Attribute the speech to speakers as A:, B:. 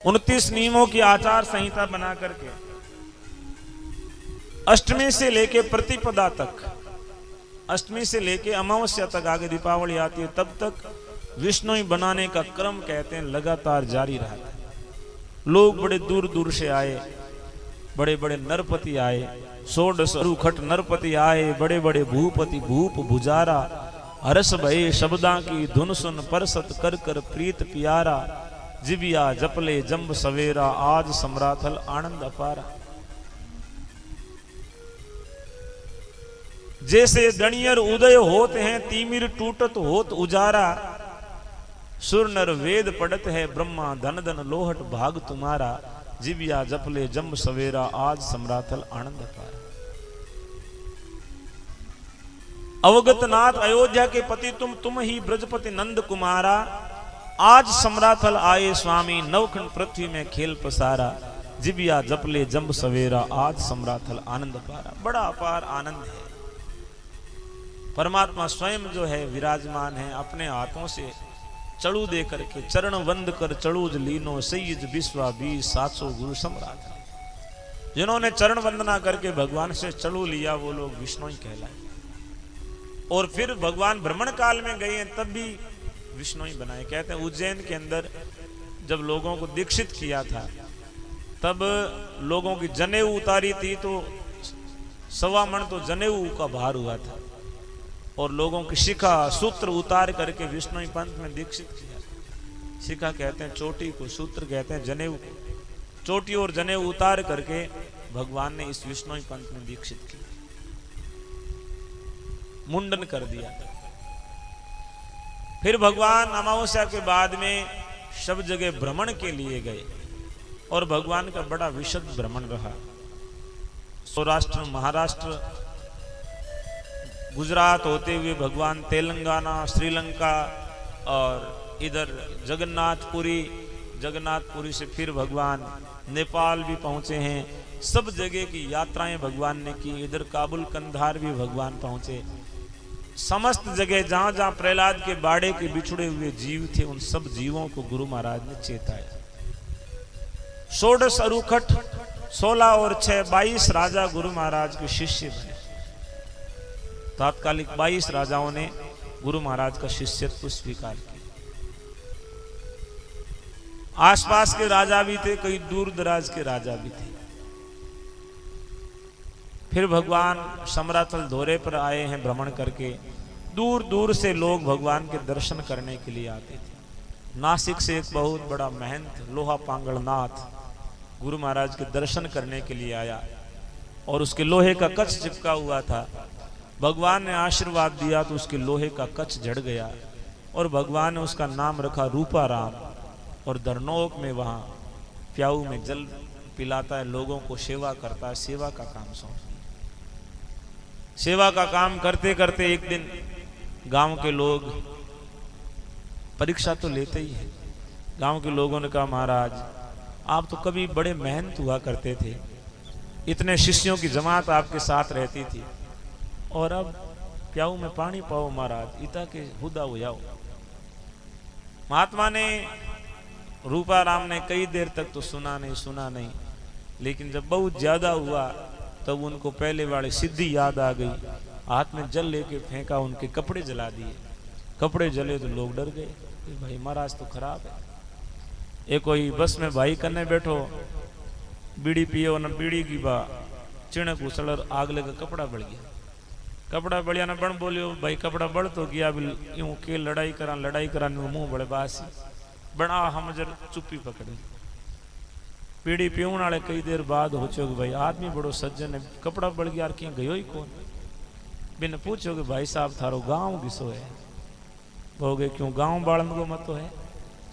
A: 29 नियमों की आचार संहिता बना करके अष्टमी से लेके प्रतिपदा तक, अष्टमी से लेके अमावस्या तक, आगे दीपावली आती है तब तक विष्णु बनाने का क्रम कहते हैं लगातार जारी रहा है। लोग बड़े दूर दूर से आए, बड़े बड़े नरपति आए, 16 अरुखट नरपति आए, बड़े बड़े भूपति भूप भुजारा, हरस भये शब्दा की धुन सुन परसत कर कर प्रीत प्यारा, जिबिया जपले जंब सवेरा, आज सम्राथल आनंद अपारा। जैसे दणियर उदय होते हैं, तीमिर टूटत होत उजारा, सुर नर वेद पढ़त है ब्रह्मा, धन धन लोहट भाग तुम्हारा, जिबिया जपले जंब सवेरा, आज सम्राथल आनंद अपारा। अवगत नाथ अयोध्या के पति तुम ही ब्रजपति नंद कुमारा, आज सम्राथल आए स्वामी, नवखंड पृथ्वी में खेल पसारा, जिबिया जपले जंब सवेरा, आज सम्राथल आनंद अपारा। बड़ा अपार आनंद है। परमात्मा स्वयं जो है विराजमान है, अपने हाथों से चड़ू दे करके चरण वंद कर चड़ूज लीनो, सैयद विश्वा 700 गुरु सम्राट। जिन्होंने चरण वंदना करके भगवान से चड़ू लिया वो लोग विष्णु ही कहलाए। और फिर भगवान भ्रमण काल में गए तब भी विष्णु ही बनाए। कहते हैं उज्जैन के अंदर जब लोगों को दीक्षित किया था तब लोगों की जनेऊ उतारी थी तो 1.25 मन तो जनेऊ का भार हुआ था, और लोगों की शिखा सूत्र उतार करके विष्णु पंथ में दीक्षित किया। शिखा कहते हैं चोटी को, सूत्र कहते हैं जनेऊ को। चोटी और जनेऊ उतार करके भगवान ने इस विष्णु पंथ में दीक्षित किया, मुंडन कर दिया। फिर भगवान अमावस्या के बाद में सब जगह भ्रमण के लिए गए, और भगवान का बड़ा विशद भ्रमण रहा। सौराष्ट्र, महाराष्ट्र, गुजरात होते हुए भगवान तेलंगाना, श्रीलंका और इधर जगन्नाथपुरी से फिर भगवान नेपाल भी पहुंचे हैं। सब जगह की यात्राएं भगवान ने की। इधर काबुल कंधार भी भगवान पहुंचे। समस्त जगह जहां जहां प्रहलाद के बाड़े के बिछुड़े हुए जीव थे उन सब जीवों को गुरु महाराज ने चेताया। 16 अरुखट 16 और 6 22 राजा गुरु महाराज के शिष्य बने। तात्कालिक 22 राजाओं ने गुरु महाराज का शिष्यत्व स्वीकार किया। आसपास के राजा भी थे, कई दूर दराज के राजा भी थे। फिर भगवान सम्राथल दौरे पर आए हैं भ्रमण करके। दूर दूर से लोग भगवान के दर्शन करने के लिए आते थे। नासिक से एक बहुत बड़ा महंत लोहा पांगड़नाथ गुरु महाराज के दर्शन करने के लिए आया, और उसके लोहे का कच्छ चिपका हुआ था। भगवान ने आशीर्वाद दिया तो उसके लोहे का कच्छ जड़ गया, और भगवान ने उसका नाम रखा रूपाराम। और दरनोक में वहाँ प्याऊ में जल पिलाता है, लोगों को सेवा करता है, सेवा का काम सौंपता। सेवा का काम करते करते एक दिन गांव के लोग परीक्षा तो लेते ही हैं। गांव के लोगों ने कहा महाराज आप तो कभी बड़े मेहनत हुआ करते थे, इतने शिष्यों की जमात आपके साथ रहती थी, और अब प्याऊ में पानी पाओ महाराज, इता के हुदा हो जाओ। महात्मा ने, रूपाराम ने कई देर तक तो सुना नहीं, लेकिन जब बहुत ज्यादा हुआ तब उनको पहले वाली सिद्धि याद आ गई। हाथ में जल लेके फेंका, उनके कपड़े जला दिए। कपड़े जले तो लोग डर गए, भाई महाराज तो खराब है। एक कोई बस में भाई करने बैठो, बीड़ी पियो न बीड़ी की बा चिणक उछल, आग लगा कपड़ा बढ़ गया। कपड़ा बढ़िया न बन बोलियो भाई कपड़ा बढ़ तो गया, यूं के लड़ाई करा मुंह बड़े बासी बना हम जर चुप्पी पकड़े। पीड़ी पीवन वाले कई देर बाद हो चुके भाई आदमी बड़ो सज्जन है, कपड़ा बढ़ गया क्या गयो ही कौन। बिन पूछो कि भाई साहब थारो गांव किसो है, हो गए क्यों गांव बालन को मत तो है।